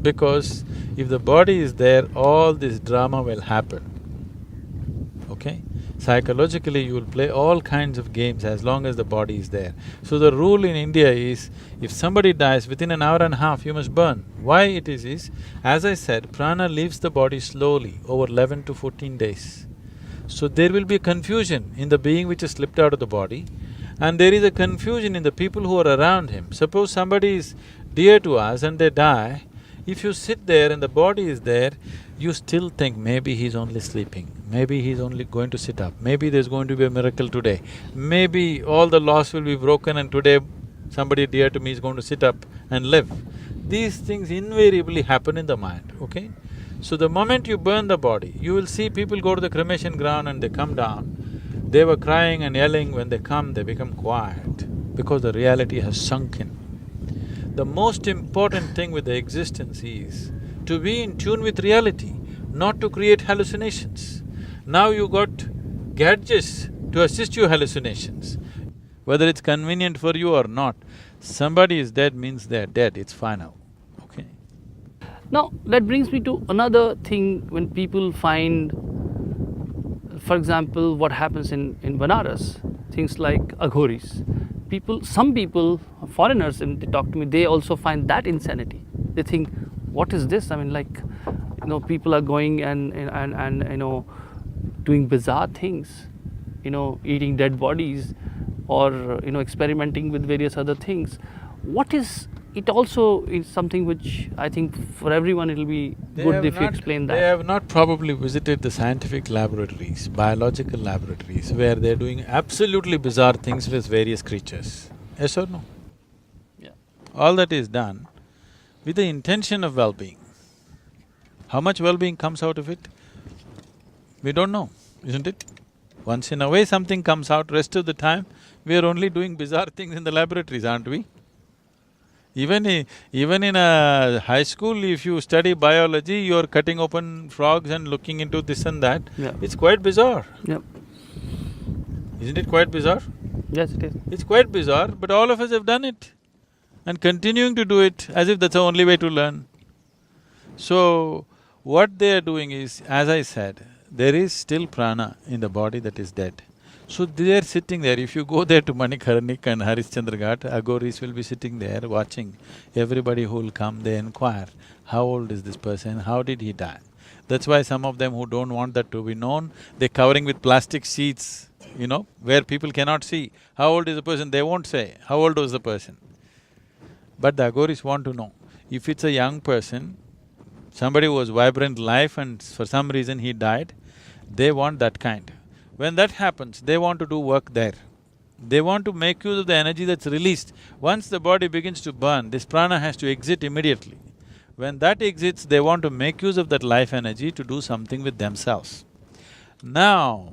S2: Because if the body is there, all this drama will happen, okay? Psychologically, you will play all kinds of games as long as the body is there. So the rule in India is, if somebody dies within an hour and a half, you must burn. Why it is, as I said, prana leaves the body slowly over 11 to 14 days. So there will be confusion in the being which has slipped out of the body, and there is a confusion in the people who are around him. Suppose somebody is dear to us and they die, if you sit there and the body is there, you still think maybe he's only sleeping, maybe he's only going to sit up, maybe there's going to be a miracle today, maybe all the laws will be broken and today somebody dear to me is going to sit up and live. These things invariably happen in the mind, okay? So the moment you burn the body, you will see people go to the cremation ground and they come down. They were crying and yelling, when they come, they become quiet because the reality has sunk in. The most important thing with the existence is to be in tune with reality, not to create hallucinations. Now you got gadgets to assist you hallucinations. Whether it's convenient for you or not, somebody is dead means they're dead, it's final, okay?
S1: Now, that brings me to another thing when people find, for example, what happens in Banaras, things like aghoris. Some people, foreigners, and they talk to me, they also find that insanity. They think, what is this? I mean, like, people are going and doing bizarre things, eating dead bodies, or experimenting with various other things. What is it? Also is something which I think for everyone it'll be good if you explain that.
S2: They have not probably visited the scientific laboratories, biological laboratories, where they're doing absolutely bizarre things with various creatures. Yes or no?
S1: Yeah.
S2: All that is done with the intention of well-being. How much well-being comes out of it? We don't know, isn't it? Once in a way something comes out, rest of the time we are only doing bizarre things in the laboratories, aren't we? Even in a high school, if you study biology, you're cutting open frogs and looking into this and that.
S1: Yeah.
S2: It's quite bizarre.
S1: Yep.
S2: Isn't it quite bizarre?
S1: Yes, it is.
S2: It's quite bizarre, but all of us have done it and continuing to do it as if that's the only way to learn. So, what they are doing is, as I said, there is still prana in the body that is dead. So they are sitting there. If you go there to Manikarnik and Harishchandra Ghat, Aghoris will be sitting there watching. Everybody who will come, they inquire, how old is this person, how did he die? That's why some of them who don't want that to be known, they're covering with plastic sheets, where people cannot see. How old is the person? They won't say, how old was the person? But the Aghoris want to know. If it's a young person, somebody who was vibrant life and for some reason he died, they want that kind. When that happens, they want to do work there. They want to make use of the energy that's released. Once the body begins to burn, this prana has to exit immediately. When that exits, they want to make use of that life energy to do something with themselves. Now,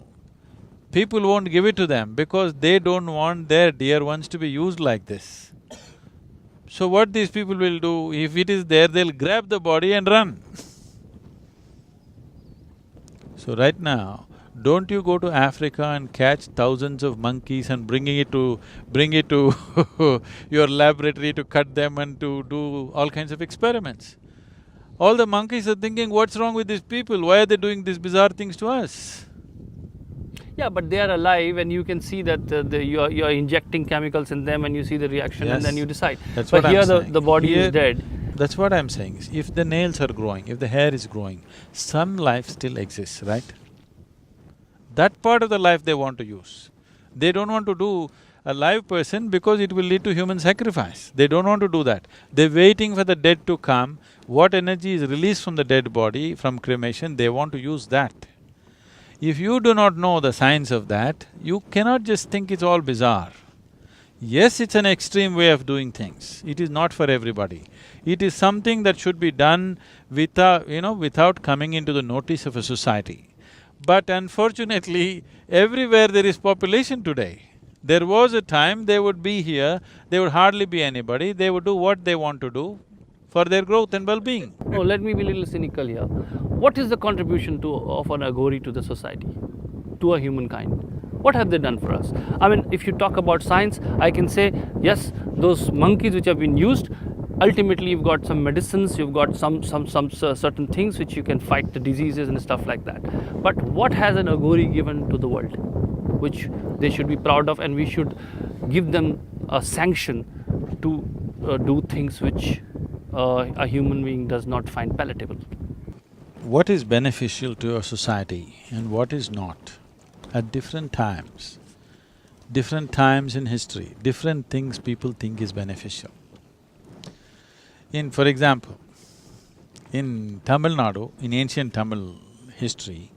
S2: people won't give it to them because they don't want their dear ones to be used like this. So what these people will do, if it is there, they'll grab the body and run. So right now, don't you go to Africa and catch thousands of monkeys and bring it to your laboratory to cut them and to do all kinds of experiments. All the monkeys are thinking, what's wrong with these people? Why are they doing these bizarre things to us?
S1: Yeah, but they are alive and you can see that you're injecting chemicals in them and you see the reaction and then you decide.
S2: That's
S1: but
S2: what
S1: here
S2: I'm saying.
S1: the body is dead.
S2: That's what I'm saying. If the nails are growing, if the hair is growing, some life still exists, right? That part of the life they want to use. They don't want to do a live person because it will lead to human sacrifice. They don't want to do that. They're waiting for the dead to come. What energy is released from the dead body, from cremation, they want to use that. If you do not know the science of that, you cannot just think it's all bizarre. Yes, it's an extreme way of doing things. It is not for everybody. It is something that should be done without coming into the notice of a society. But unfortunately, everywhere there is population today. There was a time they would be here, there would hardly be anybody, they would do what they want to do for their growth and well-being.
S1: No, let me be a little cynical here. What is the contribution of an Aghori to the society, to a humankind? What have they done for us? I mean, if you talk about science, I can say, yes, those monkeys which have been used, ultimately you've got some medicines, you've got some certain things which you can fight the diseases and stuff like that. But what has an Aghori given to the world, which they should be proud of, and we should give them a sanction to do things which a human being does not find palatable?
S2: What is beneficial to your society and what is not, at different times in history, different things people think is beneficial. For example, in Tamil Nadu, in ancient Tamil history,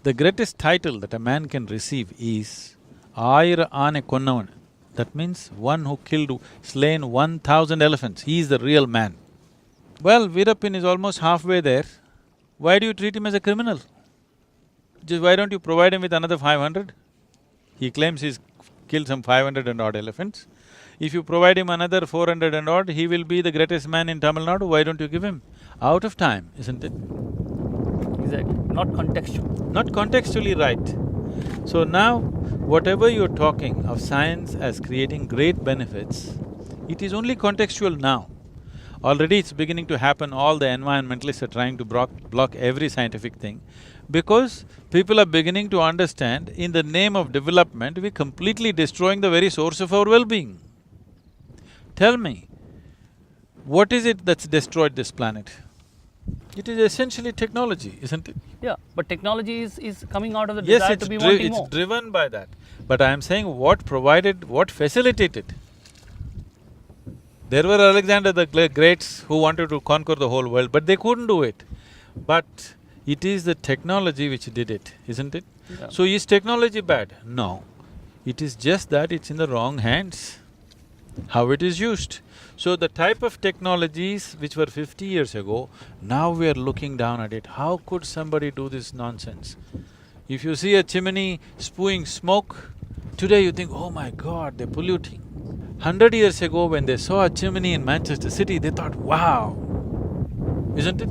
S2: the greatest title that a man can receive is Ayira Ane Konnavan. That means one who slain 1,000 elephants, he is the real man. Well, Veerappin is almost halfway there. Why do you treat him as a criminal? Why don't you provide him with another 500? He claims he's killed some 500 and odd elephants. If you provide him another 400 and odd, he will be the greatest man in Tamil Nadu, why don't you give him? Out of time, isn't it?
S1: Exactly, not contextual.
S2: Not contextually right. So now, whatever you're talking of science as creating great benefits, it is only contextual now. Already it's beginning to happen, all the environmentalists are trying to block every scientific thing because people are beginning to understand in the name of development, we're completely destroying the very source of our well-being. Tell me, what is it that's destroyed this planet? It is essentially technology, isn't it?
S1: Yeah, but technology is coming out of the
S2: Yes,
S1: desire to be wanting
S2: it's
S1: more.
S2: driven by that. But I am saying what provided, what facilitated. There were Alexander the Greats who wanted to conquer the whole world, but they couldn't do it. But it is the technology which did it, isn't it?
S1: Yeah.
S2: So is technology bad? No. It is just that it's in the wrong hands, how it is used. So the type of technologies which were 50 years ago, now we are looking down at it. How could somebody do this nonsense? If you see a chimney spewing smoke, today you think, oh my God, they're polluting. 100 years ago when they saw a chimney in Manchester City, they thought, wow, isn't it?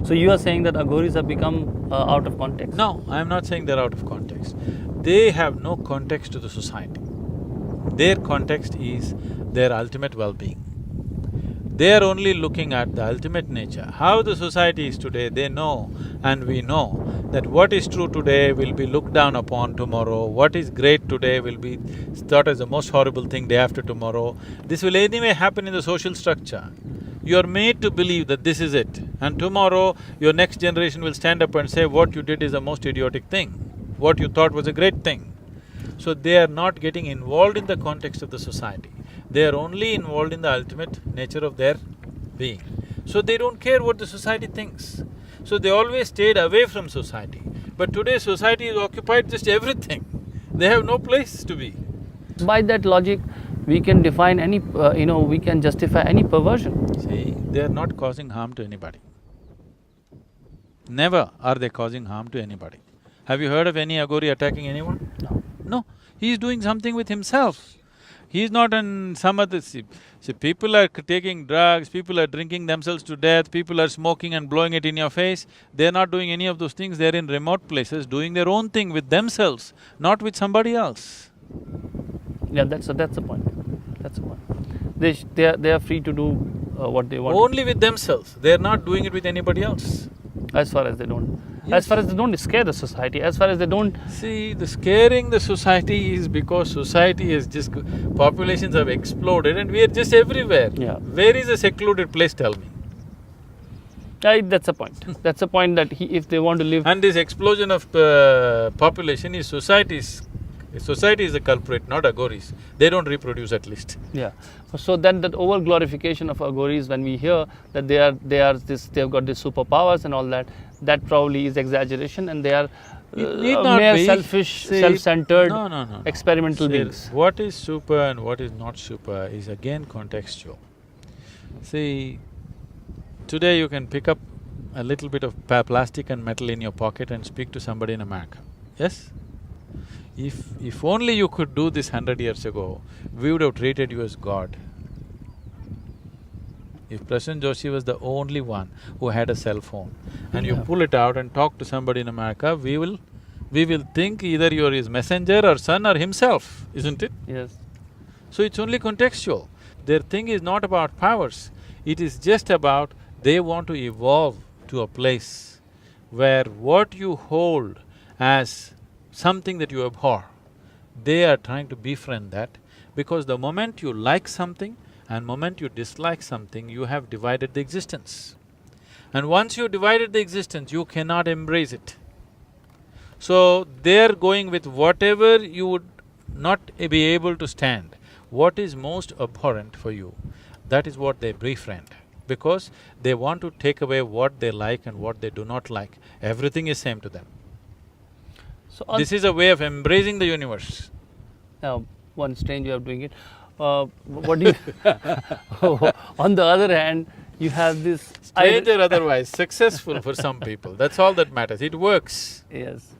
S1: So you are saying that Aghoris have become out of context?
S2: No, I am not saying they're out of context. They have no context to the society. Their context is their ultimate well-being. They are only looking at the ultimate nature. How the society is today, they know and we know that what is true today will be looked down upon tomorrow, what is great today will be thought as the most horrible thing day after tomorrow. This will anyway happen in the social structure. You are made to believe that this is it, and tomorrow your next generation will stand up and say what you did is the most idiotic thing, what you thought was a great thing. So they are not getting involved in the context of the society. They are only involved in the ultimate nature of their being. So they don't care what the society thinks. So they always stayed away from society. But today society has occupied just everything. They have no place to be.
S1: By that logic, we can define any… we can justify any perversion.
S2: See, they are not causing harm to anybody. Never are they causing harm to anybody. Have you heard of any Aghori attacking anyone?
S1: No.
S2: No, he is doing something with himself. He is not in some other… See, people are taking drugs, people are drinking themselves to death, people are smoking and blowing it in your face. They're not doing any of those things, they're in remote places doing their own thing with themselves, not with somebody else.
S1: Yeah, that's the point. That's the point. They are free to do what they want.
S2: Only with themselves, they're not doing it with anybody else.
S1: As far as they don't…
S2: Yes.
S1: As far as they don't scare the society, as far as they don't…
S2: See, the scaring the society is because society is just… populations have exploded and we are just everywhere.
S1: Yeah.
S2: Where is a secluded place, tell me?
S1: That's the point. That's the point that if they want to live…
S2: And this explosion of population is society's… Society is the culprit, not Aghoris. They don't reproduce at least.
S1: Yeah. So then that over glorification of Aghoris, when we hear that they've got these superpowers and all that, that probably is exaggeration, and they are mere selfish, self-centered,
S2: No.
S1: experimental
S2: See,
S1: beings.
S2: what is super and what is not super is again contextual. See, today you can pick up a little bit of plastic and metal in your pocket and speak to somebody in America, yes? If only you could do this 100 years ago, we would have treated you as God. If Prasoon Joshi was the only one who had a cell phone and you pull it out and talk to somebody in America, we will think either you're his messenger or son or himself, isn't it?
S1: Yes.
S2: So it's only contextual. Their thing is not about powers, it is just about they want to evolve to a place where what you hold as something that you abhor, they are trying to befriend that, because the moment you like something and moment you dislike something, you have divided the existence. And once you divided the existence, you cannot embrace it. So, they're going with whatever you would not be able to stand. What is most abhorrent for you, that is what they befriend, because they want to take away what they like and what they do not like. Everything is same to them.
S1: So
S2: This is a way of embracing the universe.
S1: one strange way of doing it. What do you… On the other hand, you have this…
S2: Strange or otherwise, successful for some people, that's all that matters. It works.
S1: Yes.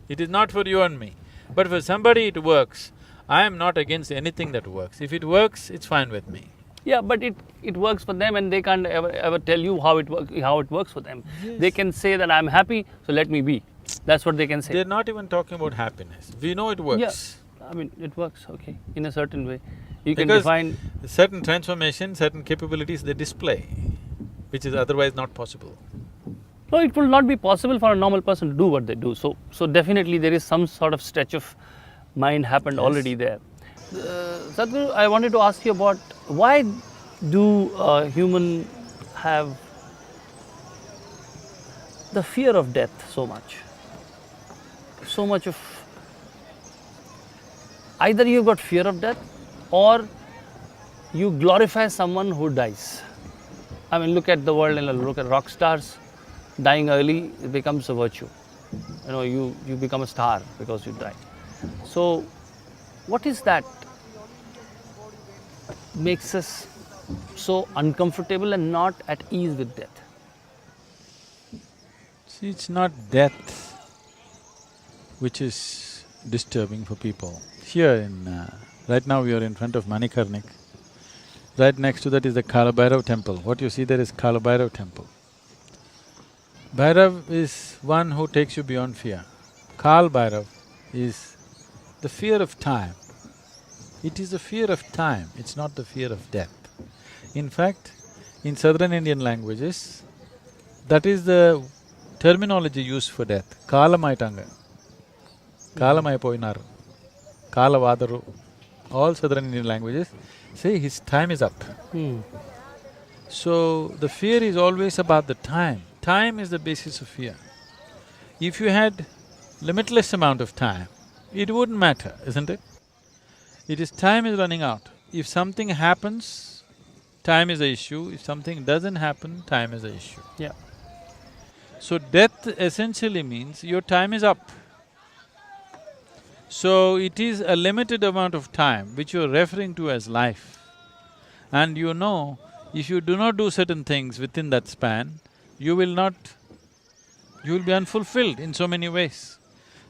S2: It is not for you and me. But for somebody it works. I am not against anything that works. If it works, it's fine with me.
S1: Yeah, but it works for them, and they can't ever tell you how it works for them.
S2: Yes.
S1: They can say that I'm happy, so let me be. That's what they can say.
S2: They're not even talking about happiness. We know it works.
S1: Yeah, I mean, it works, okay, in a certain way. You can
S2: Because
S1: define…
S2: certain transformation, certain capabilities they display, which is otherwise not possible.
S1: No, it will not be possible for a normal person to do what they do. So definitely there is some sort of stretch of mind happened already there. Sadhguru, I wanted to ask you about why do human have the fear of death so much. So much of, either you've got fear of death or you glorify someone who dies. I mean, look at the world and look at rock stars. Dying early, it becomes a virtue. You know, you become a star because you die. So, what is that makes us so uncomfortable and not at ease with death?
S2: See, it's not death which is disturbing for people. Here right now we are in front of Manikarnik. Right next to that is the Kalabhairav temple. What you see there is Kalabhairav temple. Bhairav is one who takes you beyond fear. Kal Bhairav is the fear of time. It is the fear of time, it's not the fear of death. In fact, in southern Indian languages, that is the terminology used for death. Kalamaitanga, Kalamai poinaru, Kalavadaru, all southern Indian languages say his time is up. So, the fear is always about the time. Time is the basis of fear. If you had limitless amount of time, it wouldn't matter, isn't it? It is time is running out. If something happens, time is the issue. If something doesn't happen, time is the issue.
S1: Yeah.
S2: So death essentially means your time is up. So it is a limited amount of time which you're referring to as life. And you know, if you do not do certain things within that span, you will be unfulfilled in so many ways.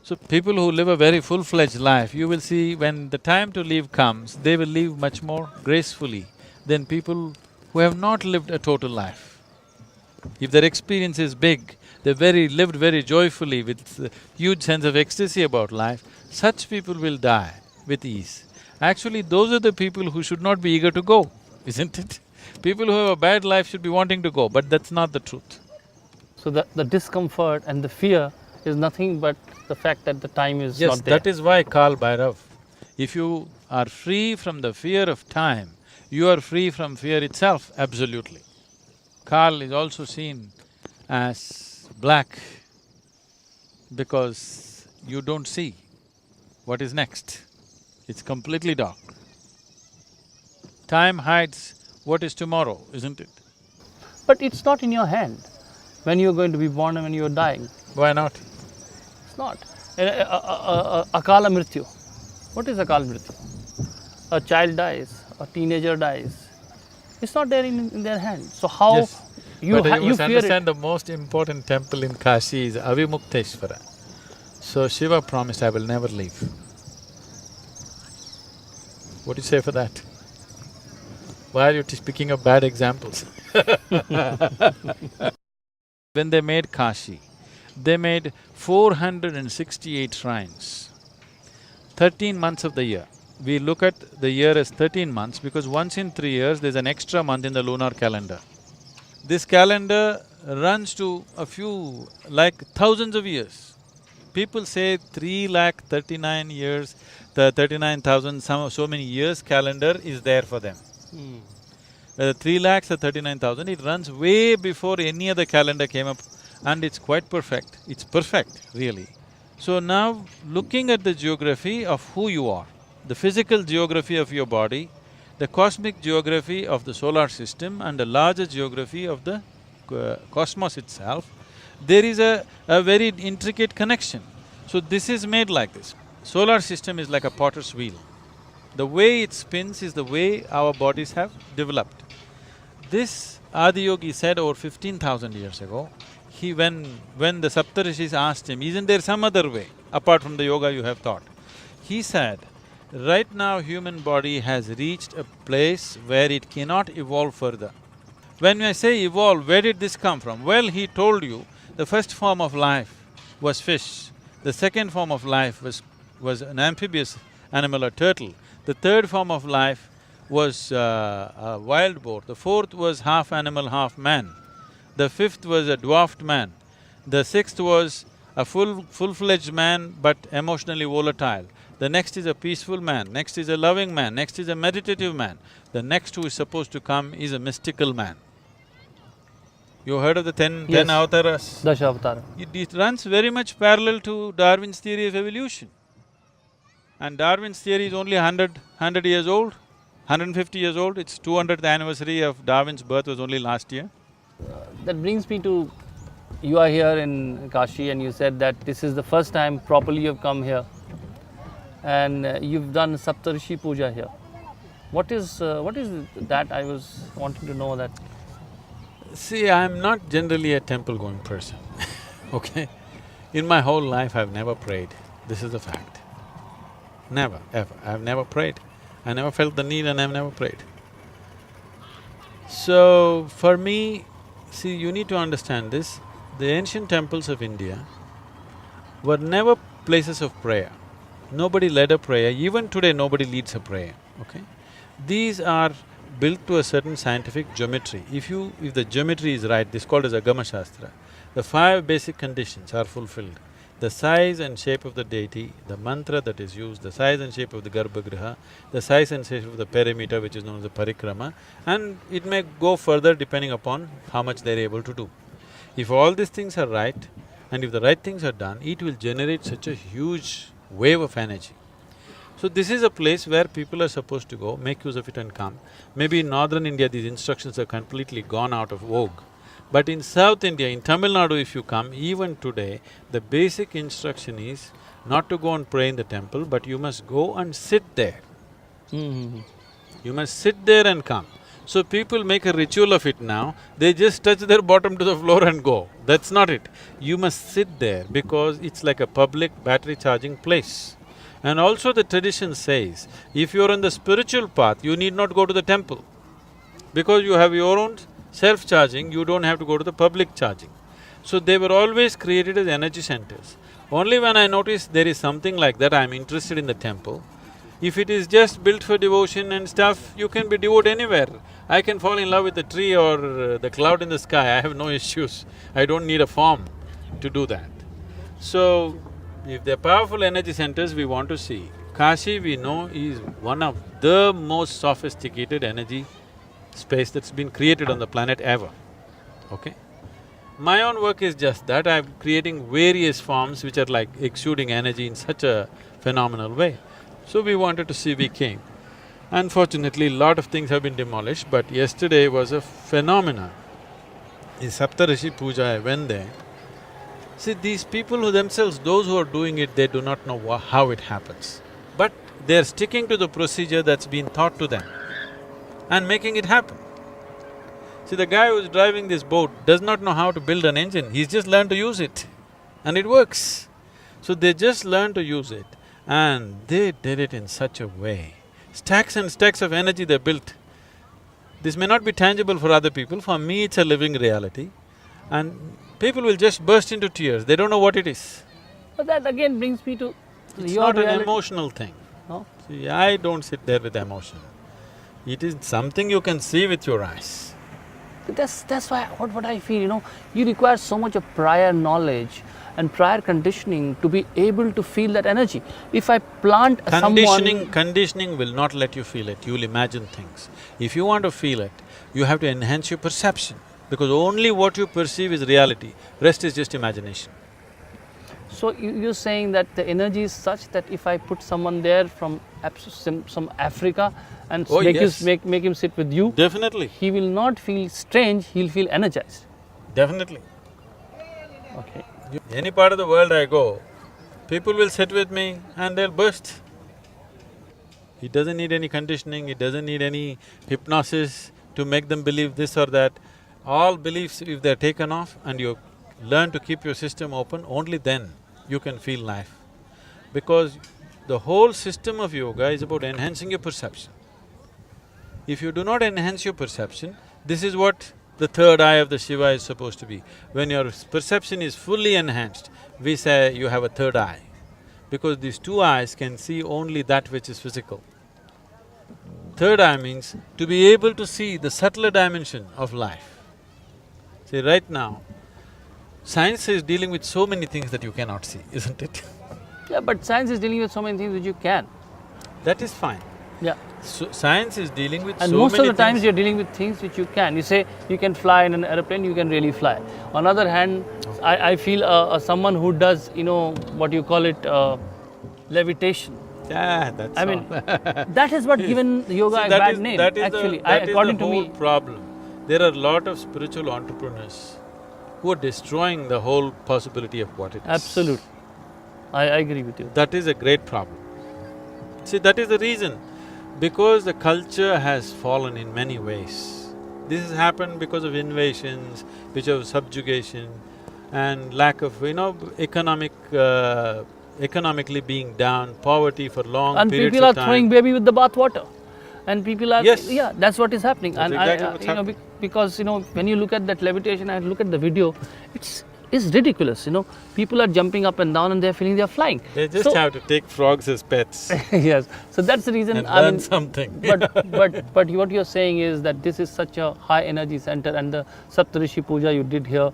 S2: So people who live a very full-fledged life, you will see when the time to leave comes, they will live much more gracefully than people who have not lived a total life. If their experience is big, they lived very joyfully with a huge sense of ecstasy about life, such people will die with ease. Actually, those are the people who should not be eager to go, isn't it? People who have a bad life should be wanting to go, but that's not the truth.
S1: So the discomfort and the fear is nothing but the fact that the time is
S2: Yes,
S1: not there.
S2: that is why Kal Bhairav. If you are free from the fear of time, you are free from fear itself, absolutely. Kal is also seen as black because you don't see what is next. It's completely dark. Time hides what is tomorrow, isn't it?
S1: But it's not in your hand when you're going to be born and when you're dying.
S2: Why not?
S1: It's not. Akala mrityu. What is akala mrityu? A child dies, a teenager dies. It's not there in their hand. So how
S2: Yes,
S1: you
S2: but you must
S1: fear
S2: understand
S1: it?
S2: the most important temple in Kashi is Avimukteshvara. So Shiva promised, I will never leave. What do you say for that? Why are you picking up bad examples? When they made Kashi, they made 468 shrines, 13 months of the year. We look at the year as 13 months because once in 3 years there's an extra month in the lunar calendar. This calendar runs to a few, like thousands of years. People say 3,39 years, the 39,000, so many years calendar is there for them. 3 lakhs or 39,000, it runs way before any other calendar came up and it's quite perfect. It's perfect, really. So now, looking at the geography of who you are, the physical geography of your body, the cosmic geography of the solar system and the larger geography of the cosmos itself, there is a very intricate connection. So this is made like this. Solar system is like a potter's wheel. The way it spins is the way our bodies have developed. This Adiyogi said over 15,000 years ago, when the Saptarishis asked him, isn't there some other way apart from the yoga you have taught? He said, right now human body has reached a place where it cannot evolve further. When I say evolve, where did this come from? Well, he told you, the first form of life was fish, the second form of life was an amphibious animal, a turtle, the third form of life was a wild boar, the fourth was half animal, half man, the fifth was a dwarfed man, the sixth was a full-fledged man but emotionally volatile, the next is a peaceful man, next is a loving man, next is a meditative man, the next who is supposed to come is a mystical man. You heard of the ten
S1: Yes.
S2: avataras?
S1: Dashavatara.
S2: It runs very much parallel to Darwin's theory of evolution. And Darwin's theory is only 100 years old, 150 years old. Its 200th anniversary of Darwin's birth was only last year.
S1: That brings me to, you are here in Kashi and you said that this is the first time properly you've come here and you've done Saptarishi Puja here. What is that? I was wanting to know that.
S2: See, I'm not generally a temple-going person, okay? In my whole life, I've never prayed. This is the fact. Never, ever. I've never prayed. I never felt the need and I've never prayed. So, for me, see, you need to understand this, the ancient temples of India were never places of prayer. Nobody led a prayer, even today nobody leads a prayer, okay? These are built to a certain scientific geometry. If the geometry is right, this is called as Agama Shastra, the 5 basic conditions are fulfilled. The size and shape of the deity, the mantra that is used, the size and shape of the Garbhagriha, the size and shape of the perimeter which is known as the Parikrama, and it may go further depending upon how much they're able to do. If all these things are right, and if the right things are done, it will generate such a huge wave of energy. So this is a place where people are supposed to go, make use of it and come. Maybe in northern India these instructions have completely gone out of vogue. But in South India, in Tamil Nadu if you come, even today, the basic instruction is not to go and pray in the temple, but you must go and sit there. You must sit there and come. So people make a ritual of it now, they just touch their bottom to the floor and go. That's not it. You must sit there because it's like a public battery charging place. And also the tradition says, if you're on the spiritual path, you need not go to the temple. Because you have your own self-charging, you don't have to go to the public charging. So they were always created as energy centers. Only when I noticed there is something like that, I'm interested in the temple. If it is just built for devotion and stuff, you can be devout anywhere. I can fall in love with the tree or the cloud in the sky, I have no issues. I don't need a form to do that. So, if they're powerful energy centers we want to see, Kashi we know is one of the most sophisticated energy space that's been created on the planet ever, okay? My own work is just that, I'm creating various forms which are like exuding energy in such a phenomenal way. So we wanted to see, we came. Unfortunately, lot of things have been demolished, but yesterday was a phenomenon. In Saptarishi Puja, I went there. See, these people who themselves, those who are doing it, they do not know how it happens. But they're sticking to the procedure that's been taught to them and making it happen. See, the guy who's driving this boat does not know how to build an engine, he's just learned to use it and it works. So they just learned to use it and they did it in such a way. Stacks and stacks of energy they built. This may not be tangible for other people, for me it's a living reality. And people will just burst into tears, they don't know what it is.
S1: But that again brings me to
S2: It's
S1: your
S2: not
S1: reality.
S2: an emotional thing.
S1: No?
S2: See, I don't sit there with emotion. It is something you can see with your eyes.
S1: That's why what I feel, you require so much of prior knowledge and prior conditioning to be able to feel that energy. If I plant
S2: Conditioning will not let you feel it, you'll imagine things. If you want to feel it, you have to enhance your perception, because only what you perceive is reality, rest is just imagination.
S1: So you're saying that the energy is such that if I put someone there from some Africa and make him sit with you,
S2: Definitely.
S1: he will not feel strange, he'll feel energized.
S2: Definitely.
S1: Okay.
S2: Any part of the world I go, people will sit with me and they'll burst. It doesn't need any conditioning, it doesn't need any hypnosis to make them believe this or that. All beliefs, if they're taken off and you learn to keep your system open, only then you can feel life. Because the whole system of yoga is about enhancing your perception. If you do not enhance your perception, this is what the third eye of the Shiva is supposed to be. When your perception is fully enhanced, we say you have a third eye, because these two eyes can see only that which is physical. Third eye means to be able to see the subtler dimension of life. See, right now, science is dealing with so many things that you cannot see, isn't it?
S1: Yeah, but science is dealing with so many things which you can.
S2: That is fine.
S1: Yeah.
S2: So science is dealing with
S1: And
S2: so
S1: most of
S2: many
S1: the times
S2: things.
S1: you're dealing with things which you can. You say you can fly in an aeroplane, you can really fly. On the other hand, I feel someone who does, what you call it, levitation.
S2: Yeah, that's
S1: I mean,
S2: all.
S1: that is what given yoga
S2: See,
S1: a bad name,
S2: that is
S1: actually,
S2: that is
S1: according
S2: the
S1: to
S2: whole
S1: me.
S2: problem. There are a lot of spiritual entrepreneurs who are destroying the whole possibility of what it is.
S1: Absolutely. I agree with you.
S2: That is a great problem. See, that is the reason. Because the culture has fallen in many ways. This has happened because of invasions, because of subjugation and lack of, economically being down, poverty for long
S1: And
S2: periods
S1: people are
S2: of time.
S1: throwing baby with the bath water. And people are…
S2: Yes.
S1: Yeah, that's what is happening.
S2: That's
S1: And
S2: exactly what's happening.
S1: because, when you look at that levitation and look at the video, it's ridiculous, People are jumping up and down and they're feeling they're flying.
S2: They just
S1: So…
S2: have to take frogs as pets
S1: Yes, so that's the reason.
S2: and learn something.
S1: but what you're saying is that this is such a high energy center, and the Saptarishi Puja you did here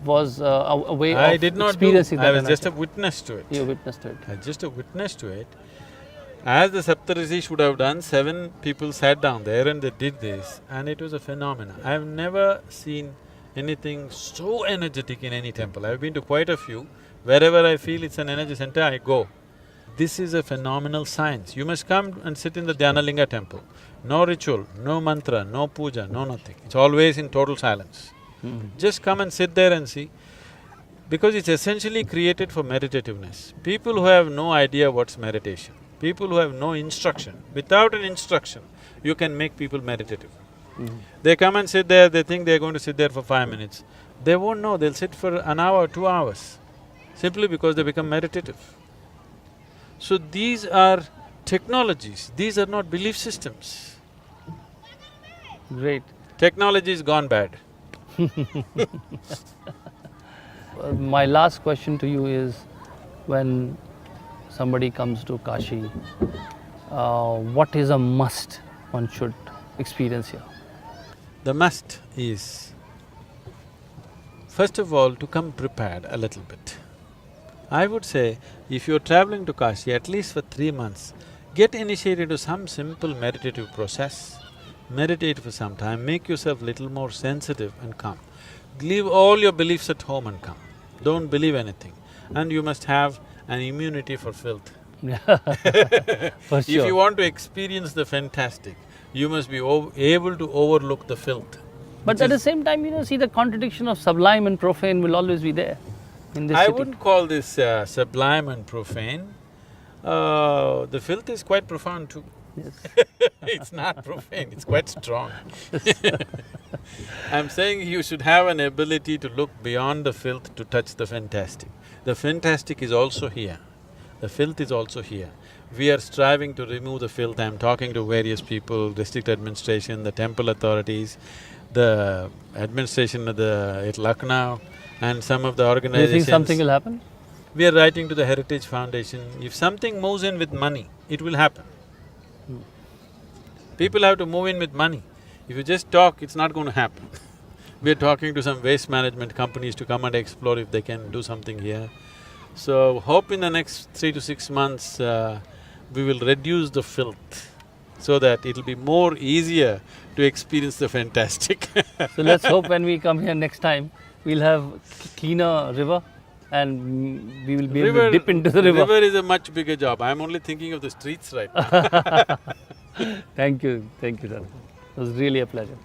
S1: was a way
S2: I
S1: of
S2: did not do,
S1: experiencing that
S2: I was
S1: energy.
S2: just a witness to it.
S1: You witnessed it.
S2: I was just a witness to it. As the Saptarishi should have done, 7 people sat down there and they did this, and it was a phenomenon. I have never seen anything so energetic in any temple. I've been to quite a few. Wherever I feel it's an energy center, I go. This is a phenomenal science. You must come and sit in the Dhyanalinga temple. No ritual, no mantra, no puja, no nothing. It's always in total silence. Just come and sit there and see. Because it's essentially created for meditativeness. People who have no idea what's meditation, people who have no instruction, without an instruction, you can make people meditative. They come and sit there, they think they're going to sit there for 5 minutes. They won't know, they'll sit for an hour, 2 hours, simply because they become meditative. So these are technologies, these are not belief systems.
S1: Great.
S2: Technology's gone bad.
S1: My last question to you is, when somebody comes to Kashi, what is a must one should experience here?
S2: The must is, first of all, to come prepared a little bit. I would say, if you're traveling to Kashi, at least for 3 months, get initiated to some simple meditative process. Meditate for some time, make yourself little more sensitive and come. Leave all your beliefs at home and come. Don't believe anything. And you must have an immunity for filth.
S1: For
S2: If you
S1: sure.
S2: want to experience the fantastic, you must be able to overlook the filth.
S1: But at the same time, see, the contradiction of sublime and profane will always be there in this
S2: I
S1: city.
S2: wouldn't call this sublime and profane. The filth is quite profound too.
S1: Yes.
S2: It's not profane, it's quite strong. I'm saying you should have an ability to look beyond the filth to touch the fantastic. The fantastic is also here, the filth is also here. We are striving to remove the filth. I'm talking to various people, district administration, the temple authorities, the administration at Lucknow, and some of the
S1: Do you
S2: organizations.
S1: think something will happen?
S2: We are writing to the Heritage Foundation. If something moves in with money, it will happen. People have to move in with money. If you just talk, it's not going to happen. We are talking to some waste management companies to come and explore if they can do something here. So, hope in the next 3 to 6 months, we will reduce the filth so that it'll be more easier to experience the fantastic.
S1: So let's hope when we come here next time, we'll have cleaner river and we will be able to dip into the river.
S2: River is a much bigger job. I'm only thinking of the streets right now.
S1: Thank you, sir. It was really a pleasure.